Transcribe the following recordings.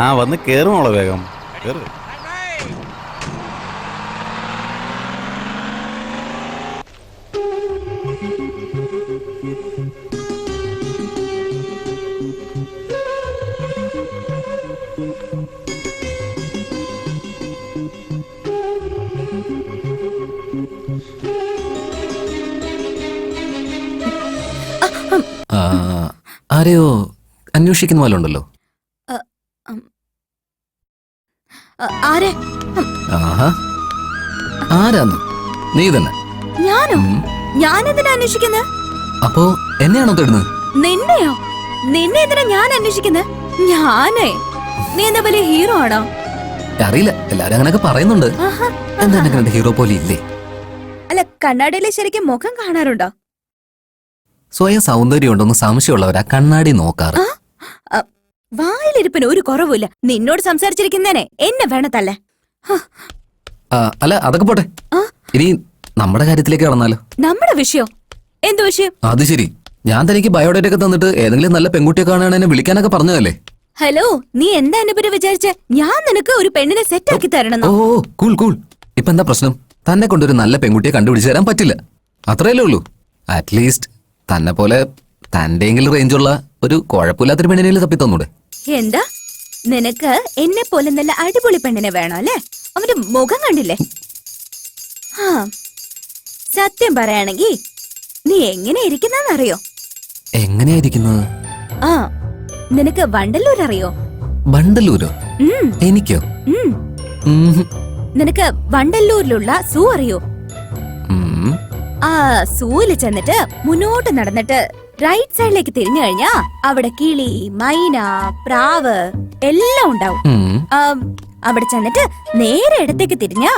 ആ വന്ന് കേറുമോളെ വേഗം കേറ്. ആരെയോ അന്വേഷിക്കുന്ന പോലെ ഉണ്ടല്ലോ. ആരാന്ന്? നീ തന്നെ. ഞാനോ? ഞാനെന്തിനാ അന്വേഷിക്കുന്നത്? അപ്പോ എന്നെയാണോ തേടുന്നത്? നിന്നെയോ? നിന്നെ എന്തിനാ ഞാൻ അന്വേഷിക്കുന്നത്? ഞാനേ നീ എന്താ വലിയ ഹീറോ ആണോ? അറിയില്ല, എല്ലാരും അങ്ങനെയൊക്കെ പറയുന്നുണ്ട്. എന്താ എന്നെ ഹീറോ പോലെ ഇല്ലേ? അല്ല, കണ്ണാടിയിലെ ശരിക്കും മുഖം കാണാറുണ്ടോ? സ്വയം സൗന്ദര്യം ഉണ്ടോന്ന് സംശയമുള്ളവരാ കണ്ണാടി നോക്കാറ്. വായിലിരിപ്പിന് ഒരു കുറവില്ല. നിന്നോട് സംസാരിച്ചിരിക്കുന്നേനെ എന്നെ വേണത്തല്ലേ. അല്ല, അതൊക്കെ പോട്ടെ. ഇനി നമ്മുടെ കാര്യത്തിലേക്ക് കടന്നാലോ? നമ്മുടെ വിഷയോ? എന്ത് വിഷയം? അത് ശരി, ഞാൻ തനിക്ക് ബയോഡേറ്റ ഒക്കെ തന്നിട്ട് ഏതെങ്കിലും നല്ല പെൺകുട്ടിയെ കാണാൻ എന്നെ വിളിക്കാനൊക്കെ പറഞ്ഞതല്ലേ? ഹലോ, നീ എന്താ എന്നെ പറ്റി വിചാരിച്ച? ഞാൻ നിനക്ക് ഒരു പെണ്ണിനെ സെറ്റ് ആക്കി തരണം. ഓ കൂൾ കൂൾ. ഇപ്പൊ എന്താ പ്രശ്നം? തന്നെ കൊണ്ടൊരു നല്ല പെൺകുട്ടിയെ കണ്ടുപിടിച്ചു തരാൻ പറ്റില്ല, അത്രയല്ലേ ഉള്ളൂ. അറ്റ്ലീസ്റ്റ് തന്നെ പോലെ തന്റെയെങ്കിലും റേഞ്ചുള്ള ഒരു കുഴപ്പമില്ലാത്തൊരു പെണ്ണിനെ തപ്പി തന്നൂടെ? എന്താ, നിനക്ക് എന്നെ പോലെ നല്ല അടിപൊളി പെണ്ണിനെ വേണോ അല്ലേ? അവന്റെ മുഖം കണ്ടില്ലേ? സത്യം പറയാണെങ്കി നീ എങ്ങനെ ഇരിക്കുന്നറിയോ? എങ്ങനെയായിരിക്കുന്നത്? നിനക്ക് വണ്ടല്ലൂർ അറിയോ? വണ്ടല്ലൂരോ? എനിക്കോ? നിനക്ക് വണ്ടല്ലൂരിലുള്ള സൂ അറിയോ? ആ സൂവില് ചെന്നിട്ട് മുന്നോട്ട് നടന്നിട്ട് റൈറ്റ് സൈഡിലേക്ക് തിരിഞ്ഞു കഴിഞ്ഞാ അവിടെ കിളി, മൈന, പ്രാവ് എല്ലാം ഉണ്ടാവും. അവിടെ ചെന്നിട്ട് നേരെ ഇടത്തേക്ക് തിരിഞ്ഞാ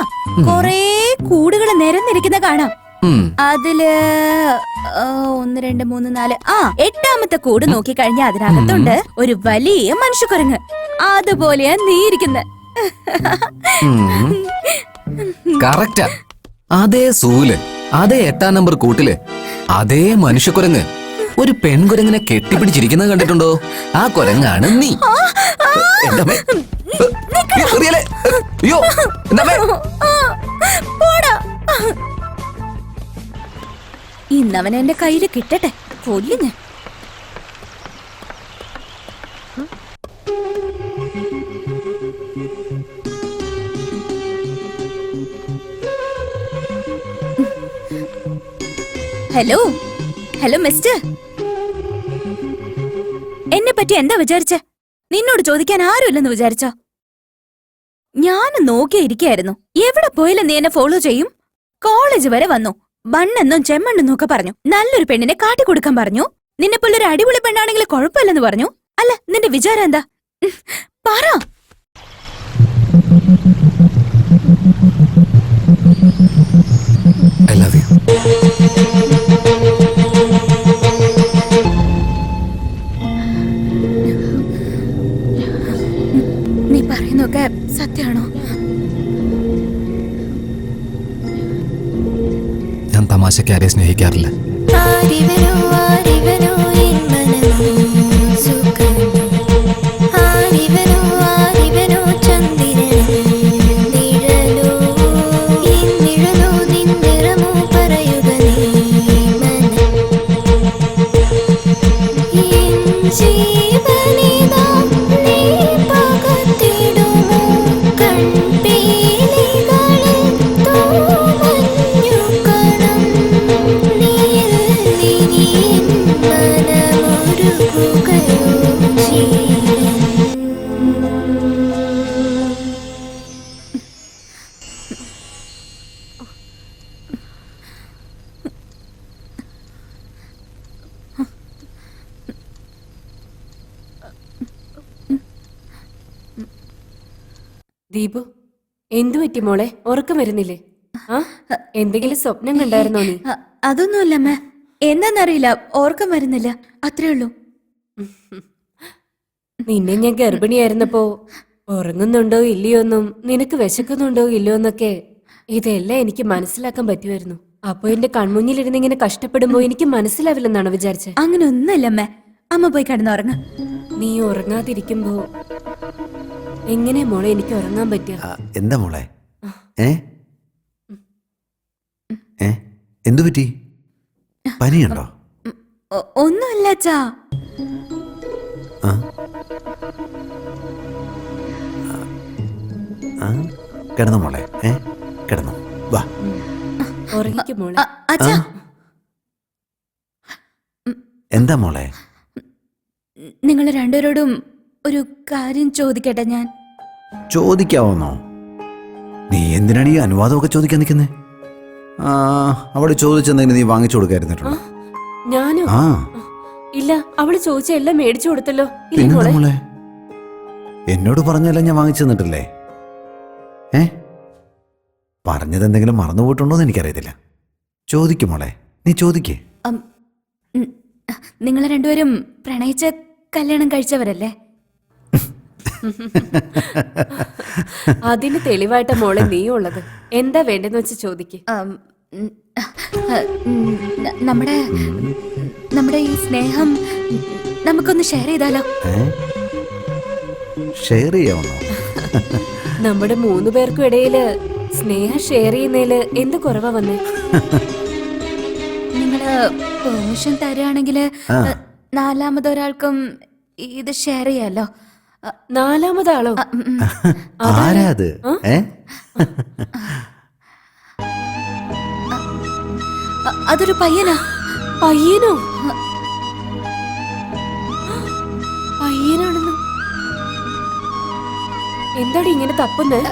കൊറേ കൂടുകൾ നിരന്നിരിക്കുന്ന കാണാം. അതില് 1 2 3 4 8ാമത്തെ കൂട് നോക്കി കഴിഞ്ഞാ അതിനകത്തുണ്ട് ഒരു വലിയ മനുഷ്യക്കുരങ്ങ്. അതുപോലെയാ നീ ഇരിക്കുന്നത്. കറക്റ്റാ. അതേ സൂല്, അതേ 8ാം നമ്പർ കൂട്ടില് അതേ മനുഷ്യക്കുരങ്ങ് ഒരു പെൺകുരങ്ങിനെ കെട്ടിപ്പിടിച്ചിരിക്കുന്നത് കണ്ടിട്ടുണ്ടോ? ആ കുരങ്ങാണ് നീ. ഇന്നവൻ എന്റെ കയ്യില് കിട്ടട്ടെ, കൊല്ലുഞ്ഞ. ഹലോ ഹലോ മിസ്റ്റർ, എന്നെ പറ്റി എന്താ വിചാരിച്ച? നിന്നോട് ചോദിക്കാൻ ആരുമില്ലെന്ന് വിചാരിച്ചോ? ഞാൻ നോക്കിയിരിക്കായിരുന്നു. എവിടെ പോയാലും നീ എന്നെ ഫോളോ ചെയ്യും. കോളേജ് വരെ വന്നു. ബണ്ണെന്നും ചെമ്മണ്ണെന്നും ഒക്കെ പറഞ്ഞു. നല്ലൊരു പെണ്ണിനെ കാട്ടിക്കൊടുക്കാൻ പറഞ്ഞു. നിന്നെ പോലൊരു അടിപൊളി പെണ്ണാണെങ്കിൽ കുഴപ്പമില്ലെന്ന് പറഞ്ഞു. അല്ല, നിന്റെ വിചാരം എന്താ? പറ. നീ പറയുന്നൊക്കെ സത്യാണോ? ഞാൻ തമാശക്ക് ആരെയും സ്നേഹിക്കാറില്ല. ദീപു, എന്തു പറ്റി മോളെ? ഉറക്കം വരുന്നില്ലേ? എന്തെങ്കിലും സ്വപ്നം കണ്ടായിരുന്നോ നീ? അതൊന്നുമല്ലമ്മ, എന്താന്നറിയില്ല, ഓർക്കം വരുന്നില്ല, അത്രേ ഉള്ളൂ. നിന്നെ ഞാൻ ഗർഭിണിയായിരുന്നപ്പോ ഉറങ്ങുന്നുണ്ടോ ഇല്ലയോന്നും നിനക്ക് വിശക്കുന്നുണ്ടോ ഇല്ലയോന്നൊക്കെ ഇതെല്ലാം എനിക്ക് മനസ്സിലാക്കാൻ പറ്റുമായിരുന്നു. അപ്പൊ എന്റെ കൺമുന്നിലിരുന്ന് ഇങ്ങനെ കഷ്ടപ്പെടുമ്പോ എനിക്ക് മനസ്സിലാവില്ലെന്നാണോ വിചാരിച്ചത്? അങ്ങനെ ഒന്നല്ലമ്മ, അമ്മ പോയി കിടന്നുറങ്ങ. നീ ഉറങ്ങാതിരിക്കുമ്പോ എങ്ങനെ മോളെ എനിക്ക് ഉറങ്ങാൻ പറ്റുക? എന്താ മോളെ? ഏ ഏ എന്തു പറ്റി? പനിയുണ്ടോ? ഒന്നുമില്ല അച്ഛാ. ആ ആ കിടന്നു മോളെ. കിടന്നു. വാ. ഉറങ്ങിക്കും മോളെ. അച്ഛാ, എന്താ മോളെ? നിങ്ങൾ രണ്ടുപേരോടും ഒരു കാര്യം ചോദിക്കട്ടെ ഞാൻ? ചോദിക്കാവോന്നോ? നീ എന്തിനാണ് ഈ അനുവാദമൊക്കെ ചോദിക്കാൻ നിൽക്കുന്നേ? അവള് ചോദിച്ചെന്തെങ്കിലും നീ വാങ്ങിച്ചു കൊടുക്കായിരുന്നിട്ടുണ്ടോ? ഞാനോ? ആ ഇല്ല, അവള് ചോദിച്ച എല്ലാം മേടിച്ചു കൊടുത്തല്ലോ. ഇല്ലേ പിന്നെന്താ മോളെ? മോളെ? എന്നോട് പറഞ്ഞല്ല ഞാൻ വാങ്ങിച്ചു തന്നിട്ടില്ലേ? പറഞ്ഞത് എന്തെങ്കിലും മറന്നുപോയിട്ടുണ്ടോന്ന് എനിക്കറിയത്തില്ല. ചോദിക്കും മോളെ, നീ ചോദിക്കേ. നിങ്ങൾ രണ്ടുപേരും പ്രണയിച്ച കല്യാണം കഴിച്ചവരല്ലേ? അതിന് തെളിവായിട്ട മോളെ നീ ഉള്ളത്. എന്താ വേണ്ടെന്ന് വെച്ച് ചോദിക്ക്. നമ്മുടെ ഈ സ്നേഹം നമുക്കൊന്ന് ഷെയർ ചെയ്താലോ? ഷെയർ ചെയ്യാവുന്നോ? നമ്മുടെ 3 പേർക്കും ഇടയില് സ്നേഹം ഷെയർ ചെയ്യുന്നതില് എന്ത് കുറവാ വന്നേ? നിങ്ങള് പെർമിഷൻ തരുവാണെങ്കില് 4മതൊരാൾക്കും ഇത് ഷെയർ ചെയ്യാലോ. 4മതാളോ? ആരാ അത്? അതൊരു പയ്യനാ. പയ്യനോ? പയ്യനാണെന്നോ? എന്താടി ഇങ്ങനെ തപ്പുന്നേ?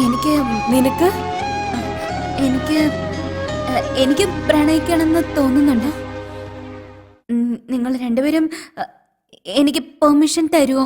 എനിക്ക് നിനക്ക് എനിക്ക് എനിക്ക് പ്രണയിക്കണമെന്ന് തോന്നുന്നുണ്ട്. നിങ്ങൾ രണ്ടുപേരും എനിക്ക് പെർമിഷൻ തരുമോ?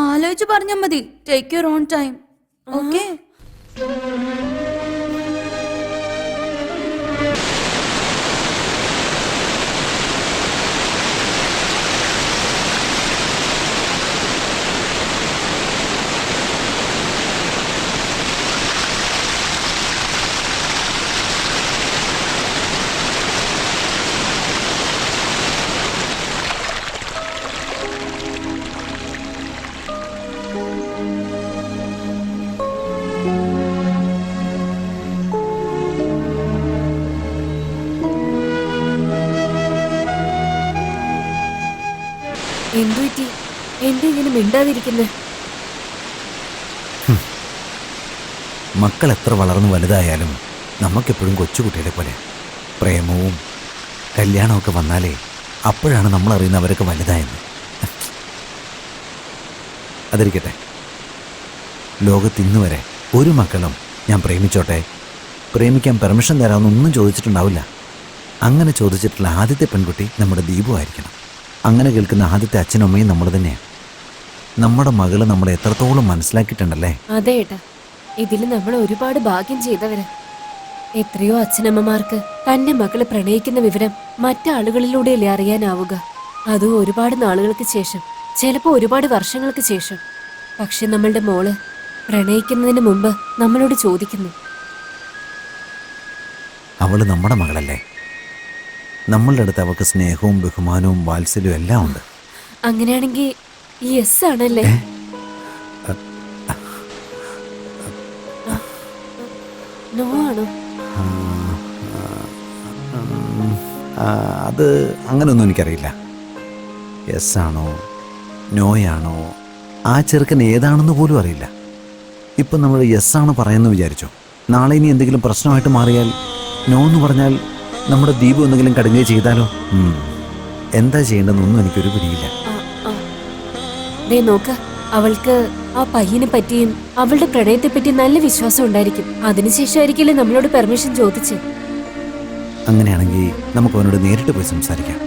ആലോചിച്ച് പറഞ്ഞാൽ മതി. Take your own time. Okay? എന്തുപറ്റി? എന്താ ഇങ്ങനെ മിണ്ടാതിരിക്കുന്നേ? മക്കൾ എത്ര വളർന്നു വലുതായാലും നമുക്കെപ്പോഴും കൊച്ചുകുട്ടികളെ പോലെ പ്രേമവും കല്യാണമൊക്കെ വന്നാലേ അപ്പോഴാണ് നമ്മൾ അറിയുന്നത് അവരൊക്കെ വലുതായെന്ന്. അതിരിക്കട്ടെ, ലോകത്തിന്ന് വരെ ഒരു മക്കളും ഞാൻ പ്രേമിച്ചോട്ടെ, പ്രേമിക്കാൻ പെർമിഷൻ തരാമെന്നൊന്നും ചോദിച്ചിട്ടുണ്ടാവില്ല. അങ്ങനെ ചോദിച്ചിട്ടുള്ള ആദ്യത്തെ പെൺകുട്ടി നമ്മുടെ ദീപു ആയിരിക്കണം. അങ്ങനെ കേൾക്കുന്ന ആദ്യത്തെ അച്ഛനും അമ്മയും നമ്മൾ തന്നെയാണ്. നമ്മുടെ മകള് നമ്മളെ എത്രത്തോളം മനസ്സിലാക്കിയിട്ടുണ്ടല്ലേ? അതെ ഏട്ടാ, ഇതില് നമ്മൾ ഒരുപാട് ഭാഗ്യം ചെയ്തവര്. എത്രയോ അച്ഛനമ്മമാർക്ക് തന്റെ മകള് പ്രണയിക്കുന്ന വിവരം മറ്റാളുകളിലൂടെയല്ലേ അറിയാനാവുക. അതും ഒരുപാട് നാളുകൾക്ക് ശേഷം, ചിലപ്പോ ഒരുപാട് വർഷങ്ങൾക്ക് ശേഷം. പക്ഷെ നമ്മളുടെ മോള് പ്രണയിക്കുന്നതിന് മുമ്പ് നമ്മളോട് ചോദിക്കുന്നു. അവള് നമ്മുടെ മകളല്ലേ? നമ്മളുടെ അടുത്ത് അവൾക്ക് സ്നേഹവും ബഹുമാനവും വാത്സല്യവും എല്ലാം ഉണ്ട്. അങ്ങനെയാണെങ്കിൽ യെസ് ആണല്ലേ? നോ ആണോ? അത് അങ്ങനെയൊന്നും എനിക്കറിയില്ല. യെസ് ആണോ നോയാണോ ആ ചെറുക്കൻ ഏതാണെന്ന് പോലും അറിയില്ല. ഇപ്പം നമ്മൾ യെസ് ആണ് പറയുന്നത് വിചാരിച്ചോ, നാളെ ഇനി എന്തെങ്കിലും പ്രശ്നമായിട്ട് മാറിയാൽ നോ എന്ന് പറഞ്ഞാൽ നമ്മുടെ ദീപ് എന്തെങ്കിലും കടുങ്ങുകയോ ചെയ്താലോ? എന്താ ചെയ്യേണ്ടതെന്നൊന്നും എനിക്കൊരു പിടിയില്ല. നോക്ക, അവൾക്ക് ആ പയ്യനെ പറ്റിയും അവളുടെ പ്രണയത്തെ പറ്റി നല്ല വിശ്വാസം ഉണ്ടായിരിക്കും. അതിനുശേഷമായിരിക്കില്ലേ നമ്മളോട് പെർമിഷൻ ചോദിച്ച്. അങ്ങനെയാണെങ്കിൽ നമുക്ക് അവനോട് നേരിട്ട് പോയി സംസാരിക്കാം.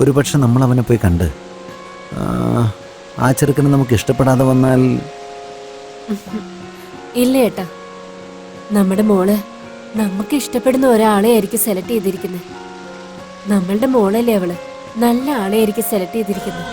ഒരു പക്ഷെ നമ്മൾ അവനെ പോയി കണ്ട് ആ ചെറുക്കനെ നമുക്ക് ഇഷ്ടപ്പെടാതെ വന്നാൽ ഇല്ല ഏട്ടാ, നമ്മുടെ മോള് നമുക്ക് ഇഷ്ടപ്പെടുന്ന ഒരാളെ ആയിരിക്കും സെലക്ട് ചെയ്തിരിക്കുന്നത്. നമ്മളുടെ മോളല്ലേ അവള്, നല്ല ആളെ ആയിരിക്കും സെലക്ട് ചെയ്തിരിക്കുന്നത്.